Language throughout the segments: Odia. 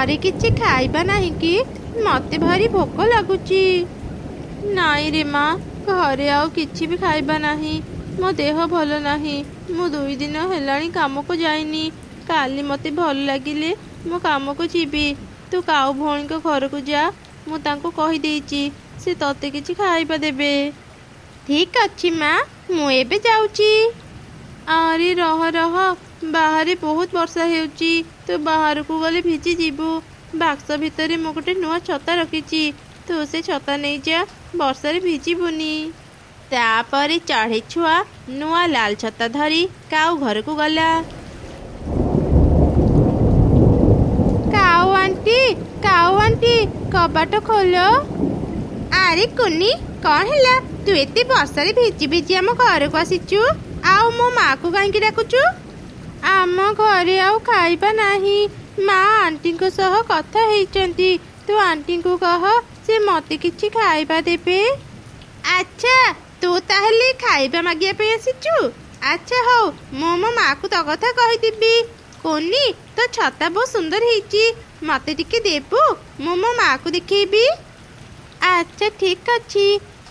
ଘରେ କିଛି ଖାଇବା ନାହିଁ କି? ମତେ ଭାରି ଭୋକ ଲାଗୁଛି। ନାଇଁ ରେ ମା, ଘରେ ଆଉ କିଛି ବି ଖାଇବା ନାହିଁ। ମୋ ଦେହ ଭଲ ନାହିଁ। ମୁଁ 2 ଦିନ ହେଲାଣି କାମକୁ ଯାଇନି। କାଲି ମତେ ଭଲ ଲାଗିଲେ ମୁଁ କାମକୁ ଯିବି। ତୁ କାଉ ଭଉଣୀଙ୍କ ଘରକୁ ଯା, ମୁଁ ତାଙ୍କୁ କହିଦେଇଛି ସେ ତତେ କିଛି ଖାଇବା ଦେବେ। ଠିକ୍ ଅଛି ମା, ମୁଁ ଏବେ ଯାଉଛି। ଆରେ ରହ ରହ, ବାହାରେ ବହୁତ ବର୍ଷା ହେଉଛି। ତୁ ବାହାରକୁ ଗଲେ ଭିଜି ଯିବୁ। ବାକ୍ସ ଭିତରେ ମୁଁ ଗୋଟେ ନୂଆ ଛତା ରଖିଛି, ତୁ ସେ ଛତା ନେଇଯା, ବର୍ଷାରେ ଭିଜିବୁନି। ତାପରେ ଚଢ଼େଇ ଛୁଆ ନୂଆ ଲାଲ ଛତା ଧରି କାଉ ଘରକୁ ଗଲା। କାଉ ଆଣ୍ଟି, କବାଟ ଖୋଲ। ଆରେ କୁନି, କ'ଣ ହେଲା? ତୁ ଏତେ ବର୍ଷାରେ ଭିଜି ଭିଜି ଆମ ଘରକୁ ଆସିଛୁ, ଆଉ ମୋ ମାକୁ କାହିଁକି ଡାକୁଛୁ? ଆମ ଘରେ ଆଉ ଖାଇବା ନାହିଁ। ମା ଆଣ୍ଟିଙ୍କ ସହ କଥା ହେଇଛନ୍ତି। ତୁ ଆଣ୍ଟିଙ୍କୁ କହ ସେ ମତେ କିଛି ଖାଇବା ଦେବେ। ଆଚ୍ଛା, ତୁ ତାହେଲେ ଖାଇବା ମାଗିବା ପାଇଁ ଆସିଛୁ? ଆଚ୍ଛା ହଉ, ମୁଁ ମୋ ମାକୁ ତୋ କଥା କହିଦେବି। କୁନି, ତୋ ଛତା ବହୁତ ସୁନ୍ଦର ହେଇଛି, ମତେ ଟିକେ ଦେବୁ, ମୁଁ ମୋ ମାକୁ ଦେଖେଇବି। ଆଚ୍ଛା ଠିକ୍ ଅଛି,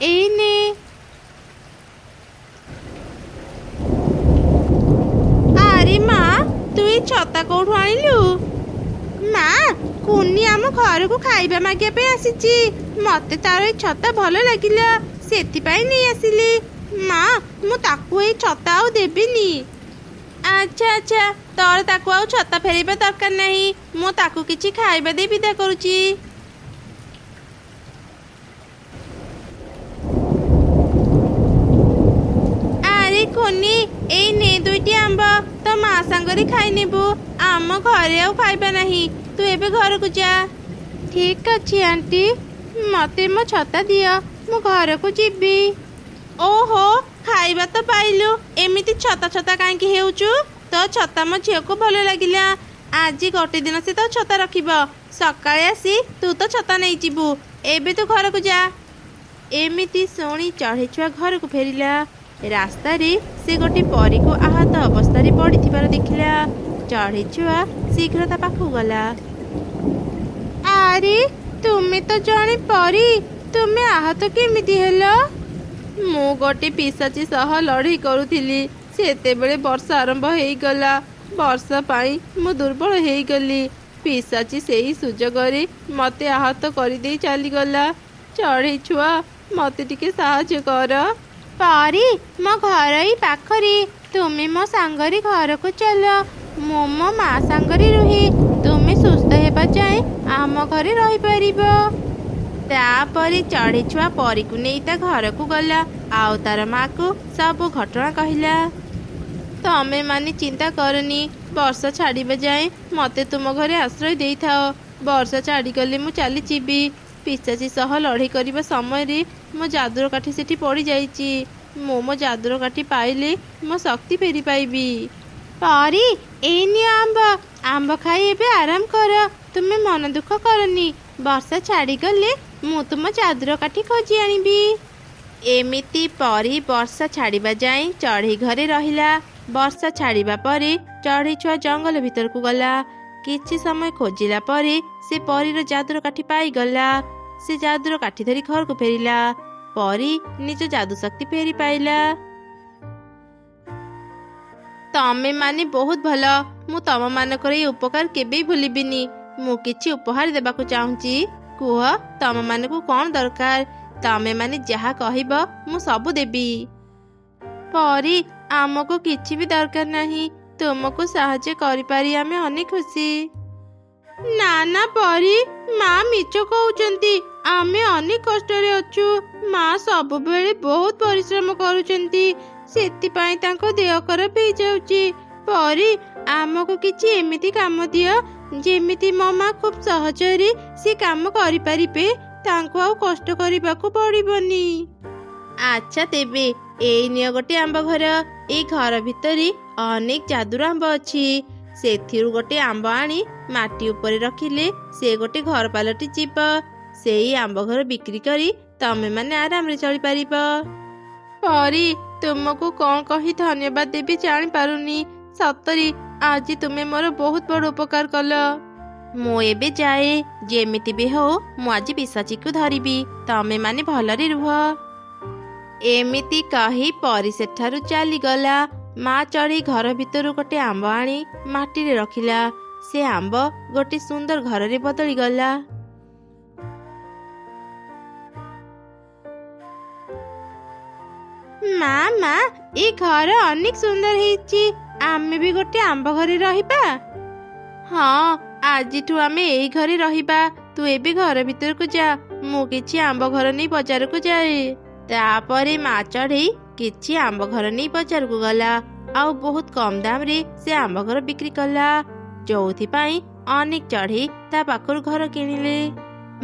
ଏଇ ନେ। ଆରେ ମା, ତୁ ଏ ଛତା କୋଉଠୁ ଆଣିଲୁ? ମା, କୁନି ଆମ ଘରକୁ ଖାଇବା ମାଗିବା ପାଇଁ ଆସିଛି। ମତେ ତାର ଏ ଛତା ଭଲ ଲାଗିଲା, ସେଥିପାଇଁ ନେଇ ଆସିଲି। ମା, ମୁଁ ତାକୁ ଏଇ ଛତା ଆଉ ଦେବିନି। ଆଚ୍ଛା, ତୋର ତାକୁ ଆଉ ଛତା ଫେରାଇବା ଦରକାର ନାହିଁ। ମୁଁ ତାକୁ କିଛି ଖାଇବା ଦେଇ ବିଦା କରୁଛି। ଆରେ କୁନି, ଏଇ ନେ 2ଟି ଆମ୍ବ, ତୋ ମା ସାଙ୍ଗରେ ଖାଇନେବୁ। ଆମ ଘରେ ଆଉ ଖାଇବା ନାହିଁ, ତୁ ଏବେ ଘରକୁ ଯା। ଠିକ୍ ଅଛି ଆଣ୍ଟି, ମତେ ମୋ ଛତା ଦିଅ, ମୁଁ ଘରକୁ ଯିବି। ଓହୋ, ଖାଇବା ତ ପାଇଲୁ, ଏମିତି ଛତା ଛତା କାହିଁକି ହେଉଛୁ? ତୋ ଛତା ମୋ ଝିଅକୁ ଭଲ ଲାଗିଲା, ଆଜି ଗୋଟେ ଦିନ ସେ ତୋ ଛତା ରଖିବ, ସକାଳେ ଆସି ତୁ ତ ଛତା ନେଇଯିବୁ। ଏବେ ତୁ ଘରକୁ ଯା। ଏମିତି ଶୁଣି ଚଢ଼େଇ ଛୁଆ ଘରକୁ ଫେରିଲା। ରାସ୍ତାରେ ସେ ଗୋଟେ ପରୀକୁ ଆହତ ଅବସ୍ଥାରେ ପଡ଼ିଥିବାର ଦେଖିଲା। ଚଢ଼େଇ ଛୁଆ ଶୀଘ୍ର ତା ପାଖକୁ ଗଲା। ଆରେ, ତୁମେ ତ ଜଣେ ପରୀ, ତୁମେ ଆହତ କେମିତି ହେଲ? ମୁଁ ଗୋଟେ ପିଶାଚୀ ସହ ଲଢ଼େଇ କରୁଥିଲି, ସେତେବେଳେ ବର୍ଷା ଆରମ୍ଭ ହେଇଗଲା। ବର୍ଷା ପାଇଁ ମୁଁ ଦୁର୍ବଳ ହେଇଗଲି। ପିଶାଚୀ ସେଇ ସୁଯୋଗରେ ମତେ ଆହତ କରିଦେଇ ଚାଲିଗଲା। ଚଢ଼େଇ ଛୁଆ, ମତେ ଟିକେ ସାହାଯ୍ୟ କର। ପରୀ, ମୋ ଘର ଏଇ ପାଖରେ, ତୁମେ ମୋ ସାଙ୍ଗରେ ଘରକୁ ଚାଲ। ମୁଁ ମୋ ମା ସାଙ୍ଗରେ ରୁହେ, ତୁମେ ସୁସ୍ଥ ହେବା ଯାଏଁ ଆମ ଘରେ ରହିପାରିବ। ତାପରେ ଚଢ଼େଇ ଛୁଆ ପରୀକୁ ନେଇ ତା ଘରକୁ ଗଲା, ଆଉ ତାର ମାକୁ ସବୁ ଘଟଣା କହିଲା। ତମେ ମାନେ ଚିନ୍ତା କରନି, ବର୍ଷା ଛାଡ଼ିବା ଯାଏଁ ମତେ ତୁମ ଘରେ ଆଶ୍ରୟ ଦେଇଥାଅ। ବର୍ଷା ଛାଡ଼ିଗଲେ ମୁଁ ଚାଲିଯିବି। ପିଶାଚୀ ସହ ଲଢ଼େଇ କରିବା ସମୟରେ ମୋ ଯାଦୁର କାଠି ସେଠି ପଡ଼ିଯାଇଛି। ମୁଁ ମୋ ଯାଦୁର କାଠି ପାଇଲେ ମୋ ଶକ୍ତି ଫେରି ପାଇବି। ପରୀ, ଏଇ ନିଅ ଆମ୍ବ, ଆମ୍ବ ଖାଇ ଏବେ ଆରାମ କର। ତୁମେ ମନ ଦୁଃଖ କରନି, ବର୍ଷା ଛାଡ଼ିଗଲେ ମୁଁ ତୁମ ଯାଦୁର କାଠି ଖୋଜି ଆଣିବି। ଏମିତି ପରୀ ବର୍ଷା ଛାଡ଼ିବା ଯାଏଁ ଚଢ଼େଇ ଘରେ ରହିଲା। ବର୍ଷା ଛାଡ଼ିବା ପରେ ଚଢ଼େଇ ଛୁଆ ଜଙ୍ଗଲ ଭିତରକୁ ଗଲା। କିଛି ସମୟ ଖୋଜିଲା ପରେ ସେ ପରୀର ଯାଦୁର କାଠି ପାଇଗଲା। ସେ ଯାଦୁର କାଠି ଧରି ଘରକୁ ଫେରିଲା। ପରୀ ନିଜ ଯାଦୁ ଶକ୍ତି ଫେରି ପାଇଲା। ତମେ ମାନେ ବହୁତ ଭଲ, ମୁଁ ତମ ମାନଙ୍କର ଏଇ ଉପକାର କେବେ ଭୁଲିବିନି। ମୁଁ କିଛି ଉପହାର ଦେବାକୁ ଚାହୁଁଛି, କୁହ ତମ ମାନଙ୍କୁ କ'ଣ ଦରକାର? ତମେ ମାନେ ଯାହା କହିବ ମୁଁ ସବୁ ଦେବି। ପରୀ, ଆମକୁ କିଛି ବି ଦରକାର ନାହିଁ, ତୁମକୁ ସାହାଯ୍ୟ କରିପାରି ଆମେ ଅନେକ ଖୁସି। ନା ପରୀ, ମା ମିଛ କହୁଛନ୍ତି, ଆମେ ଅନେକ କଷ୍ଟରେ ଅଛୁ। ମା ସବୁବେଳେ ବହୁତ ପରିଶ୍ରମ କରୁଛନ୍ତି, ସେଥିପାଇଁ ତାଙ୍କ ଦେହ ଖରାପ ହେଇଯାଉଛି। ପରୀ, ଆମକୁ କିଛି ଏମିତି କାମ ଦିଅ ଯେମିତି ମୋ ମା ଖୁବ୍ ସହଜରେ ସେ କାମ କରିପାରିବେ, ତାଙ୍କୁ ଆଉ କଷ୍ଟ କରିବାକୁ ପଡ଼ିବନି। ଆଚ୍ଛା ତେବେ, ଏଇ ନିଅ ଗୋଟେ ଆମ୍ବ ଘର। ଏଇ ଘର ଭିତରେ ଅନେକ ଯାଦୁର ଆମ୍ବ ଅଛି। ସେଥିରୁ ଗୋଟେ ଆମ୍ବ ଆଣି ମାଟି ଉପରେ ରଖିଲେ ସେ ଗୋଟେ ଘର ପାଲଟି ଯିବ। ସେଇ ଆମ୍ବ ଘର ବିକ୍ରି କରି ତମେ ମାନେ ଆରାମରେ ଚଳିପାରିବ। ପରୀ, ତୁମକୁ କ'ଣ କହି ଧନ୍ୟବାଦ ଦେବି ଜାଣିପାରୁନି। ସତରେ ଆଜି ତୁମେ ମୋର ବହୁତ ବଡ଼ ଉପକାର କଲ। ମୁଁ ଏବେ ଯାଏ। ଯେମିତି ବି ହଉ ମୁଁ ଆଜି ପିଶାଚିକୁ ଧରିବି। ତମେ ମାନେ ଭଲରେ ରୁହ। ଏମିତି କହି ପରି ସେଠାରୁ ଚାଲିଗଲା। ମା ଚଢ଼େଇ ଘର ଭିତରୁ ଗୋଟେ ଆମ୍ବ ଆଣି ମାଟିରେ ରଖିଲା। ସେ ଆମ୍ବ ଗୋଟେ ସୁନ୍ଦର ଘରରେ ବଦଳିଗଲା। ମା ମା ଏ ଘର ଅନେକ ସୁନ୍ଦର ହେଇଛି। ଆମେ ବି ଗୋଟେ ଆମ୍ବ ଘରେ ରହିବା। ହଁ, ଆଜିଠୁ ଆମେ ଏଇ ଘରେ ରହିବା। ତୁ ଏବେ ଘର ଭିତରକୁ ଯା, ମୁଁ କିଛି ଆମ୍ବ ଘର ନେଇ ବଜାରକୁ ଯାଏ। ତାପରେ ମା ଚଢ଼େଇ କିଛି ଆମ୍ବ ଘର ନେଇ ବଜାରକୁ ଗଲା। ଆଉ ବହୁତ କମ ଦାମରେ ସେ ଆମ୍ବ ଘର ବିକ୍ରି କଲା, ଯୋଉଥିପାଇଁ ଅନେକ ଚଢ଼େଇ ତା ପାଖରୁ ଘର କିଣିଲେ।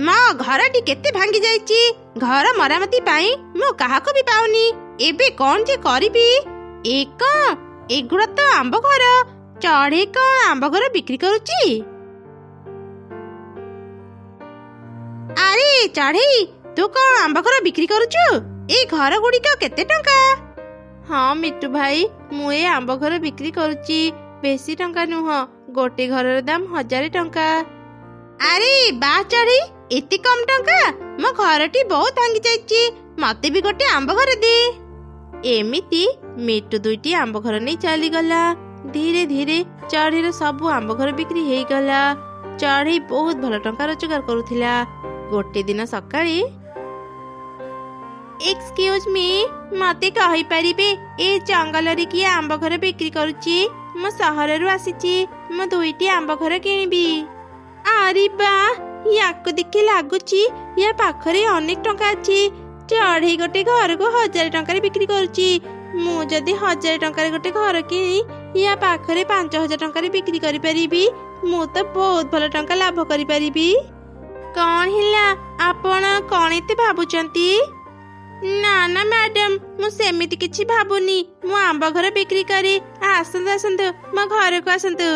ମୋ ଘରଟି କେତେ ଭାଙ୍ଗି ଯାଇଛି। ଘର ମରାମତି ପାଇଁ ମୁଁ କାହାକୁ ବି ପାଉନି। ଏବେ କଣ ଯେ କରିବି? ଏଗୁଡ଼ା ତ ଆମ୍ବ ଘର। ଚଢ଼େଇ କଣ ଆମ୍ବ ଘର ବିକ୍ରି କରୁଛି? ଆରେ ଚଢ଼େଇ, ତୁ କଣ ଆମ୍ବ ଘର ବିକ୍ରି କରୁଛୁ? ଏଇ ଘର ଗୁଡ଼ିକ କେତେ ଟଙ୍କା? ହଁ ମିଟୁ ଭାଇ, ମୁଁ ଏ ଆମ୍ବ ଘର ବିକ୍ରି କରୁଛି। ବେଶୀ ଟଙ୍କା ନୁହଁ, ଗୋଟେ ଘରର ଦାମ 1000 ଟଙ୍କା। ଆରେ ବା ଚଢ଼େଇ, ଏତେ କମ ଟଙ୍କା? ମୋ ଘରଟି ବହୁତ ଭାଙ୍ଗି ଯାଇଛି। ମତେ ବି ଗୋଟେ ଆମ୍ବ ଘର ଦେ। ଏମିତି ମିଟୁ 2ଟି ଆମ୍ବ ଘର ନେଇ ଚାଲିଗଲା। ଧୀରେ ଧୀରେ ଚଢ଼େଇର ସବୁ ଆମ୍ବ ଘର ବିକ୍ରି ହେଇଗଲା। ଚଢ଼େଇ ବହୁତ ଭଲ ଟଙ୍କା ରୋଜଗାର କରୁଥିଲା। ଗୋଟେ ଦିନ ସକାଳେ, ଏକ୍ସକ୍ୟୁଜ ମି, ମତେ କହିପାରିବେ ଏ ଜଙ୍ଗଲରେ କିଏ ଆମ୍ବ ଘର ବିକ୍ରି କରୁଛି? ମୁଁ ସହରରୁ ଆସିଛି, ମୁଁ 2ଟି ଆମ୍ବ ଘର କିଣିବି। ଆରେ ବା, ୟାକୁ ଦେଖି ଲାଗୁଛି ୟା ପାଖରେ ଅନେକ ଟଙ୍କା ଅଛି। ଚଢ଼େଇ ଗୋଟେ ଘରକୁ 1000 ଟଙ୍କାରେ ବିକ୍ରି କରୁଛି। ମୁଁ ଯଦି 1000 ଟଙ୍କାରେ ଗୋଟେ ଘର କିଣି ୟା ପାଖରେ 5000 ଟଙ୍କାରେ ବିକ୍ରି କରିପାରିବି, ମୁଁ ତ ବହୁତ ଭଲ ଟଙ୍କା ଲାଭ କରିପାରିବି। କଣ ହେଲା, ଆପଣ କଣ ଏତେ ଭାବୁଛନ୍ତି? ନା ନା ମ୍ୟାଡାମ, ମୁଁ ସେମିତି କିଛି ଭାବୁନି। ମୁଁ ଆମ୍ବ ଘର ବିକ୍ରି କରି ଆସନ୍ତୁ ଆସନ୍ତୁ, ମୋ ଘରକୁ ଆସନ୍ତୁ।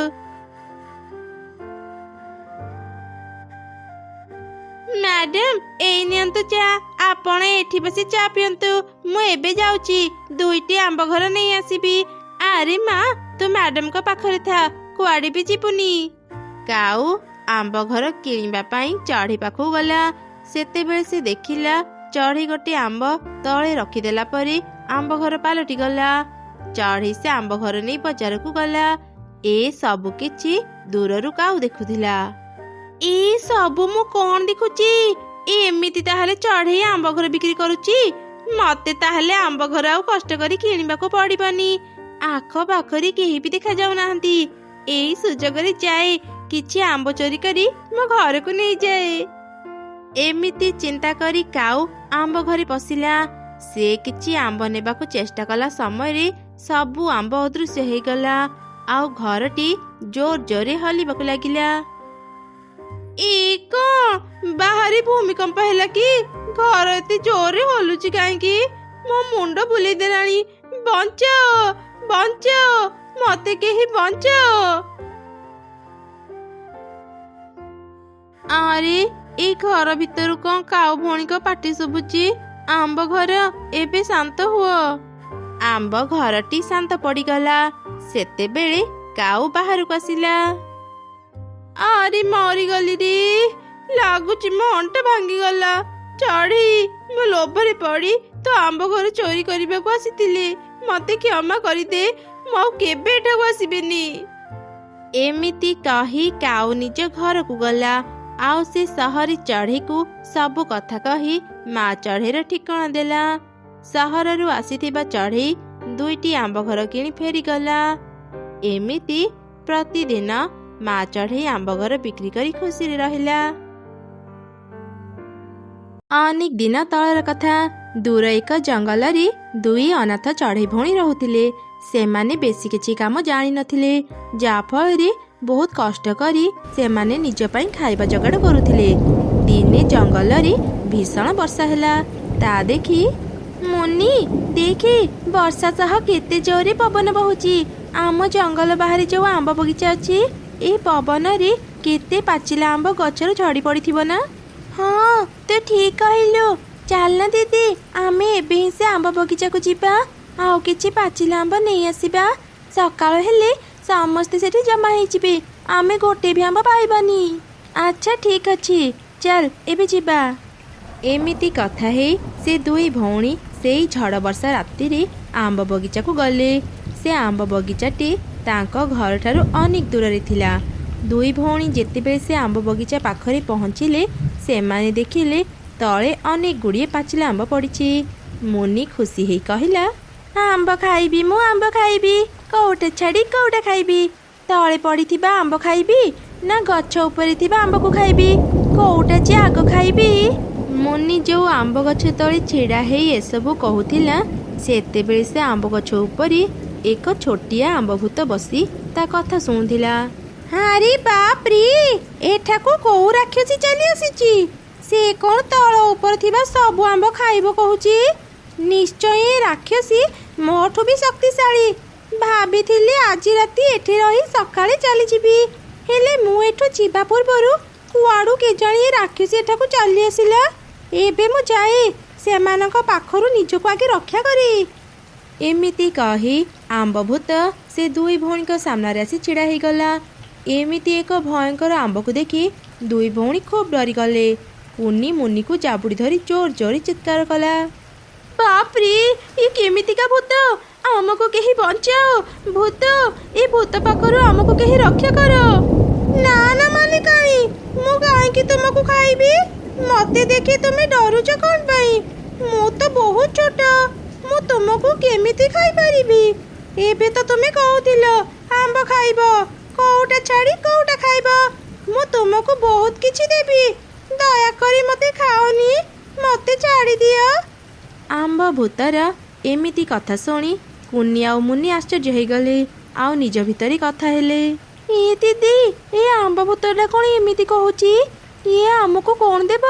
ମ୍ୟାଡାମ ଏଇ ନିଅନ୍ତୁ ଚା। ଆପଣ ଏଠି ବସି ଚା ପିଅନ୍ତୁ। ମୁଁ ଏବେ ଯାଉଛି 2ଟି ଆମ୍ବ ଘର ନେଇ ଆସିବି। ଆରେ ମା, ତୁ ମ୍ୟାଡାମଙ୍କ ପାଖରେ ଥା, କୁଆଡେ ବି ଯିବୁନି। କାଉ ଆମ୍ବ ଘର କିଣିବା ପାଇଁ ଚଢ଼େଇ ପାଖକୁ ଗଲା। ସେତେବେଳେ ସେ ଦେଖିଲା ଚଢ଼େଇ ଗୋଟେ ଆମ୍ବ ତଳେ ରଖିଦେଲା ପରେ ଆମ୍ବ ଘର ପାଲଟି ଗଲା। ଚଢ଼େଇ ସେ ଆମ୍ବ ଘର ନେଇ ବଜାରକୁ ଗଲା। ଏ ସବୁ କିଛି ଦୂରରୁ କାଉ ଦେଖୁଥିଲା। ଏ ସବୁ ମୁଁ କଣ ଦେଖୁଛି? ଏମିତି ତାହେଲେ ଚଢ଼େଇ ଆମ୍ବ ଘର ବିକ୍ରି କରୁଛି। ମତେ ତାହେଲେ ଆମ୍ବ ଘର ଆଉ କଷ୍ଟ କରି କିଣିବାକୁ ପଡିବନି। ଆଖପାଖରେ କେହି ବି ଦେଖା ଯାଉନାହାନ୍ତି। ଏଇ ସୁଯୋଗରେ ଯାଏ, କିଛି ଆମ୍ବ ଚୋରି କରି ମୋ ଘରକୁ ନେଇଯାଏ। ଏମିତି ଚିନ୍ତା କରି କାଉ ଆମ୍ବ ଘରେ ପଶିଲା। ସେ କିଛି ଆମ୍ବ ନେବାକୁ ଚେଷ୍ଟା କଲା ସମୟରେ ସବୁ ଆମ୍ବ ଅଦୃଶ୍ୟ ହେଇଗଲା। ଆଉ ଘରଟି ଜୋର ଜୋରେ ହଲିବାକୁ ଲାଗିଲା। ବାହାରେ ଭୂମିକମ୍ପ ହେଲା କି? ଘର ଏତେ ଜୋରରେ ହଲୁଛି କାହିଁକି? ମୋ ମୁଣ୍ଡ ବୁଲେଇ ଦେଲାଣି। ବଞ୍ଚାଅ, ବଞ୍ଚାଅ, ମତେ କେହି ବଞ୍ଚାଅ। ଆରେ ଏଇ ଘର ଭିତରୁ କଣ କାଉ ଭଉଣୀଙ୍କ ପାଟି ଶୁଭୁଛି? ଆମ୍ବ ଘର, ଏବେ ଶାନ୍ତ ହୁଅ। ଆମ୍ବ ଘରଟି ଶାନ୍ତ ପଡ଼ିଗଲା। ସେତେବେଳେ କାଉ ବାହାରକୁ ଆସିଲା। ଆରେ ମରିଗଲି ରେ, ଲାଗୁଛି ମୋ ଅଣ୍ଟା ଭାଙ୍ଗିଗଲା। ଚଢ଼େଇ, ମୁଁ ଲୋଭରେ ପଡ଼ି ତ ଆମ୍ବ ଘର ଚୋରି କରିବାକୁ ଆସିଥିଲି। ମତେ କ୍ଷମା କରିଦେ, ମୁଁ ଆଉ କେବେ ଏଠାକୁ ଆସିବିନି। ଏମିତି କହି କାଉ ନିଜ ଘରକୁ ଗଲା। ଆଉ ସେ ସହରୀ ଚଢ଼େଇକୁ ସବୁ କଥା କହି ମା ଚଢ଼େଇର ଠିକଣା ଦେଲା। ସହରରୁ ଆସିଥିବା ଚଢ଼େଇ 2ଟି ଆମ୍ବ ଘର କିଣି ଫେରିଗଲା। ଏମିତି ପ୍ରତିଦିନ ମା ଚଢ଼େଇ ଆମ୍ବ ଘର ବିକ୍ରି କରି ଖୁସିରେ ରହିଲା। ଅନେକ ଦିନ ତଳର କଥା। ଦୂର ଏକ ଜଙ୍ଗଲରେ 2 ଅନାଥ ଚଢ଼େଇ ଭଉଣୀ ରହୁଥିଲେ। ସେମାନେ ବେଶୀ କିଛି କାମ ଜାଣିନଥିଲେ, ଯାହାଫଳରେ ବହୁତ କଷ୍ଟ କରି ସେମାନେ ନିଜ ପାଇଁ ଖାଇବା ଯୋଗାଡ଼ କରୁଥିଲେ। ଦିନେ ଜଙ୍ଗଲରେ ଭୀଷଣ ବର୍ଷା ହେଲା। ତା ଦେଖି, ମୁନି ଦେଖେ, ବର୍ଷା ସହ କେତେ ଜୋରରେ ପବନ ବହୁଛି। ଆମ ଜଙ୍ଗଲ ବାହାରେ ଯୋଉ ଆମ୍ବ ବଗିଚା ଅଛି, ଏ ପବନରେ କେତେ ପାଚିଲା ଆମ୍ବ ଗଛରୁ ଝଡ଼ି ପଡ଼ିଥିବ ନା? ହଁ, ତୁ ଠିକ କହିଲୁ। ଚାଲନା ଦିଦି, ଆମେ ଏବେ ହିଁ ସେ ଆମ୍ବ ବଗିଚାକୁ ଯିବା, ଆଉ କିଛି ପାଚିଲା ଆମ୍ବ ନେଇ ଆସିବା। ସକାଳ ହେଲେ ସମସ୍ତେ ସେଠି ଜମା ହେଇଯିବେ। आमे गोटे भी आंब पाइबानी। अच्छा ठीक अच्छी चल एबे जीवा। एमिति कथा हे से दुई भौणी सेई झड़ वर्षा राति रे आंब बगीचा को गले। से आंब बगीचाटी तांको घर ठारू अनेक दूर रे थिला। दुई भौणी जेतेबेले से आंब बगीचा पाखरे पहुँचिले से माने देखिले तले अनेक गुड़िए पाचिला आंब पड़ी। मुन्नी खुशी ही कहला आंब खाइबी मु आंब खाइबी कोउटा छाड़ी कोउटा खाइबी तले पड़ी थिबा आंब खाइबी ना गछ ऊपर थिबा आंब को खाइबी कोउटा जे आग खाइबी। मुन्नी जो आंब गछ तले छिड़ा हेई एसबू कहूथिला सेतेबेले से आंब गछ ऊपर एक छोटिया आंब भूत बसी ता कथा शुणुथिला। अरे बाप रे एठाकू कोउ राक्षसी चली आसीची से कौन तल ऊपर थिबा सब आंब खाइबो कहूची। निश्चय राक्षसी मोठू भी शक्तिशाली भाभी आज राति एठी रही सकाळे चली जीवी हेले मु एठू जीवा पूर्वरु कुआडू के जानी राक्षसी एठाकू चली आसिला। एबे मु जाए सेमानक पाखरु निजको आगे रक्षा करी। एमिति कही आंब भूत से दुई भौणी सामने आसी छिड़ा हो गला। एमिति एक भयंकर आंब को देखी दुई भौणी खूब डरी गले। कुन्नी मुन्नी को जाबुड़ी धरी जोर जोर चित्कार कला। बाप रे ये केमितिका भूत आमको कहीं बचाओ भूत ए भूत पाखरु आमको कहीं रक्षा करो। ना ना मालिकाणी मु काहे तुमको खाइबी मते देखी तुम्हें डरुच कौन पाई मु तो बहुत छोट मु तुमको केमिति खाई परिबी। एबे तो तुम्हें कहूथिलो आंब खाइबो कोउटा छाड़ी कोउटा खाइबो मु तुमको बहुत किछि देबी दया करी मते खाओनी मते छाड़ी दियो। आंब भूतर एमिति कथा शुणी कुन्नी आ मुन्नी आश्चर्य हो गले आउ निज भितरी कथा हेले। ए दीदी ए आंब भूतरटा कौन एमिति कहूची ये आमको कौन देव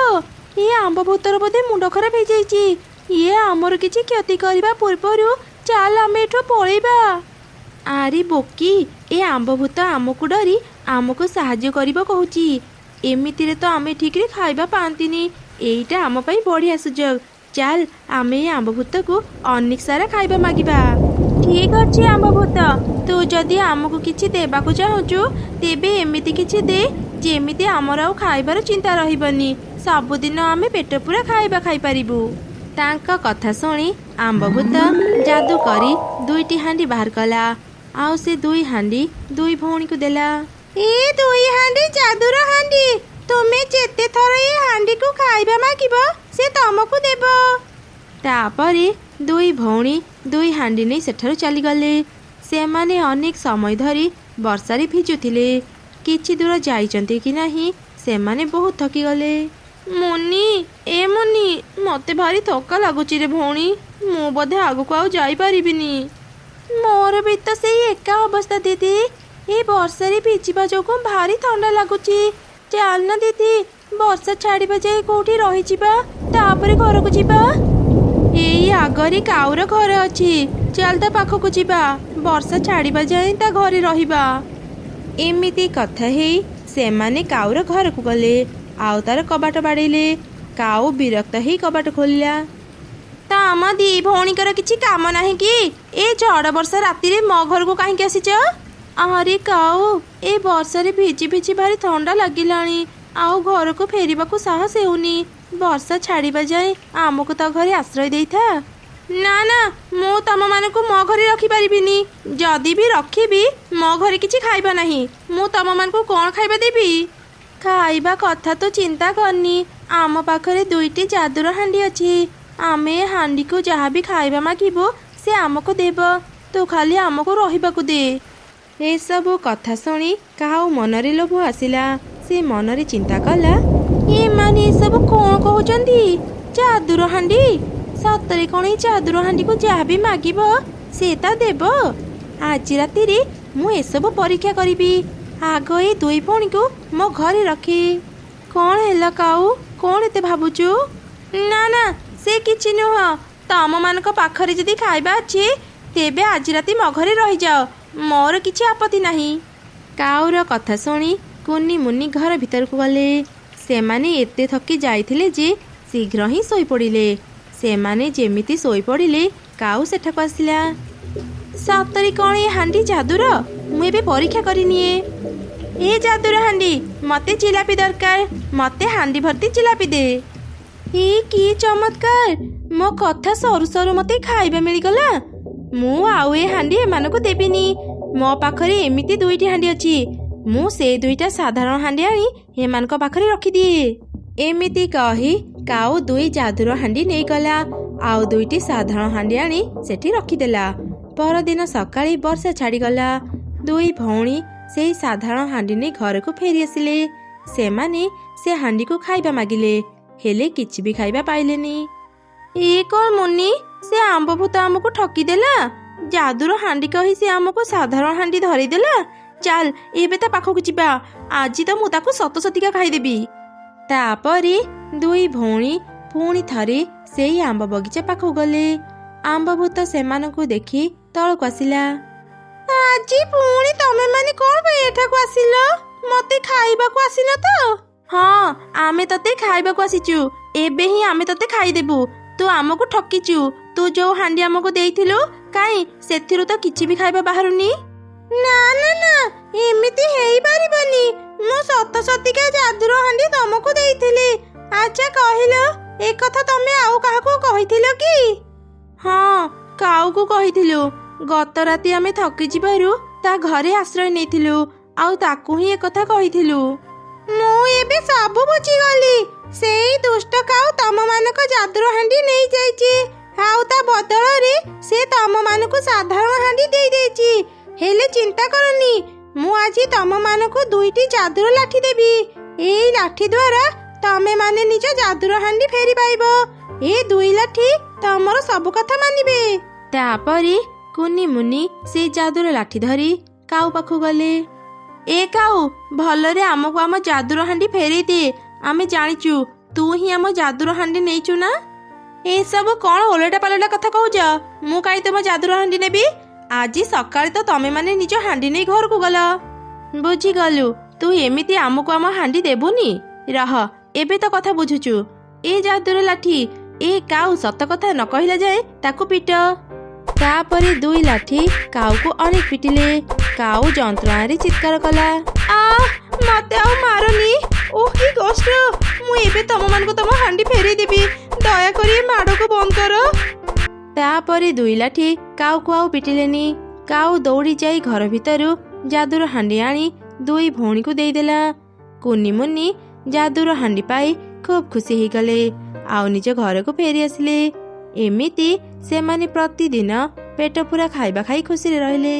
ये आंब भूतर बोधे मुंड खराब हो जाइए ये आमर किछि क्षति करबा पूर्वरु चल आम एठो पळेबा। आरे बोकी ए आंब भूत आमको डरी आमको साहाय्य करिबो कहूची एमिति रे तो आमे ठीक रे खाइबा पांतिनी एइटा आम पई बढ़िया सुजोग चल आमे ए आंब भूत को अनेक सारा खाइबा मागिबा। ठीक अच्छे आंब भूत तू जदि आमको किछि देबाको चाहुचु तेबे एमिति किछि दे जेमिति आमर आउ खाइबार चिंता रहिबनी सबुदिन आमे पेट पूरा खाइबा खाइ परिबु। तांका कथा शुणी आंब भूत जादू करी दुईटी हांडी बाहर कला आउ से दुई हांडी दुई भौणी को देला। ए दुई हांडी जादूर हांडी तुमे जेते थर ए हांडी को खाइबा मागिबो से तमको देबो। तापरे दुई भौणी दुई हांडी नहीं सेठारु चली गले। से माने अनेक समय धरी वर्षारे भिजुथिले किछि दूर जाइचंती कि नाही से माने बहुत थकी गले। मुन्नी ए मुन्नी मते भारी थका लागुची रे भौणी मु बोधे आगको आउ जाई परिबिनी। मोर भी तो सेई एका अवस्था दीदी ए वर्षारे भिजिबा जोगु भारी ठंडा लागुची चल ना दीदी वर्षा छाड़िबा जाए कोठी रही जिबा तापरे घर को जिबा। एई आगरी काउर घर अछि चल ता पाखको जिबा वर्षा छाड़िबा जाए ता घरे रहिबा। एमिति कथा हे से माने काउर घर को गले आउ तार कबाट बाड़ेले काउ विरक्त ही कबाट खोलिया। ता आम दी भौणीकर किछि काम नाही कि ए झड़ वर्षा राति रे मो घर को काहे आसीच। अरे काउ ए वर्षा रे भिजी भिजी भारी ठंडा लागिलानी आउ घर को फेरिबा को साहस हेउनी वर्षा छाड़िबा जाए आमको ता घरे आश्रय देइथा। ना ना मो तम मानकु मो घरे रखी परिबिनी जदि भी रखिबी मो घरे किछि खाइबा नाही मु तम मानकु कोन खाइबा देबी। खाइबा कथा तो चिंता करनी आम पाखरे दुईटी जादूर हांडी अछि आमे हांडी को जहाँ भी खाइबा मागिबो से आमको देब तो खाली आमको रहिबाकु दे। ए सबु कथा शुणी काउ मनरे लोभ आसिला से मनरे चिंता कला ए माने सब कोन कहउचंदी जादूर हांडी सतरे कौन जादूर हांडी को जहाँ भी मागिबो से ता देब। आज राति रे मु एसबु परीक्षा करिबी आग ए दुई भौणी को मो घरे रखी। कौन है काऊ कौन एते भाबुचु। ना ना से किछि नुह तम मानक पाखरे जदि खाइबा अछि तेबे आज राति मो घरे रहि जाओ मोर किछि आपत्ति नाही। काऊर कथा शुणी कुन्नी मुन्नी घर भीतर को गले। से माने एते थकी जाइथिले जे शीघ्र ही सोई पड़िले। से माने जेमिति सोई पड़िले काऊ सेठाको आसिला। सतरे कौन ए हांडी जादूर मु एबे परीक्षा करिनिए। ए जादुर हांडी मते जिलापी दरकार मते हांडी भर्ती जिलापी दे। ए की चमत्कार मो कथा सरू सरू मते खाइबा मिलिगला। मु आउ ए हांडी एमानकु देबिनी। मो पाखरे एमिति दुईटी हांडी अछि। मु से दुईटा साधारण हांडी आनी एमानक पाखरे रखी दिए। एमिति कही काऊ दुई जादुर हांडी नहीं गला आउ दुईटी साधारण हांडी आनी सेठी रखीदेला। परदिन सकाळे वर्षा छाड़ीगला। दुई भौणी से साधारण हांडी नहीं घर को फेरी आसिले। सेमाने से हांडी को खाइबा मागिले हेले किछि भी खाइबा पाइलेनी। ए कौन मुन्नी से आंबभूत आमको ठकीदेला। जादुर हांडी कही से आमको साधारण हांडी धरीदेला। चल एबे ता पाखकु जिबा। आज तो मु ताकु सत सतिका खाइदेबी। तापरे दुई भौणी पुणी थरे सेई आंब बगीचा पाखकु गले। आंबभूत सेमानकु देखि तळकु आसिला। आज पुणी तमे माने कोन पे एठाकु आसिलो? मते खाइबाकु आसिनो तो? हाँ आमे तते खाइबाकु आसिचु। एबे ही आमे तते खाइदेबु। तू आमको ठकीचु। तू जो हांडी आमको देइथिलु काई सेथिरु तो किछि भी खाइबा बाहरुनी। ना ना ना एमिति हेई पारिबनी। मु सत सतिका जादुर हांडी तमको देइथिली। अच्छा कहिलो ए कथा तमे आउ काहाकू कहिथिलो की? हाँ काउकू कहिथिलु। गत राति आमे थकी जिबारु ता घरे आश्रय नेथिलु आउ ताकू ही ए कथा कहिथिलु। मु एबे सब बुझी गली। सेई दुष्ट काउ तम मानक जादुर हांडी नहीं जाईची आउ ता बदल रे से तम मानक साधारण हांडी देई देईची। हेले चिंता करनी मु आजी तम मानक दुईटी जादुर लाठी देबी। एई लाठी द्वारा तमे माने निज जादुर हांडी फेरी पाइबो। ए दुई लाठी तमरो सब कथा मानिबे। तापरे कुनी मुनी से जादुर लाठी धरी काउ पाखु गले। ए काउ भलरे आमको आम जादुर हांडी फेरी दे। आमे जानिचु तू ही आम जादुर हांडी नेइचु ना। ए सब कोन ओलटा पालटा कथा कहूज? मु काई तुम जादुर हांडी नेबी? आज सकाळे तो तमे माने निज हांडी नै घर को गला। बुझी गलु तू एमिति आमको आम हांडी देबुनी। रह एबे तो कथा बुझुचु। ए जादुर लाठी ए काउ सत कथा न कहिला जाए ताकू पिट। तापरे दुई लाठी काउ को अनेक पिटिले। काउ जंत्रणा रे चित्कार कला। आ मते आ मारनी। ओ की कष्ट। मु एबे तम मान को तम हांडी फेरी देबी। दया करी माडो को बंद करो। तापरे दुई लाठी काउ को आउ पिटिलेनी। काउ दौड़ी जाई घर भितरु जादुर हांडी आनी दुई भौणी को देई देला। कुनी मुन्नी जादुर हांडी पाई खूब खुशी ही गले आउ निज घर को फेरी आसिले। एमिति सेमाने प्रतिदिन पेट पूरा खाइबा खाई खुशी रहिले।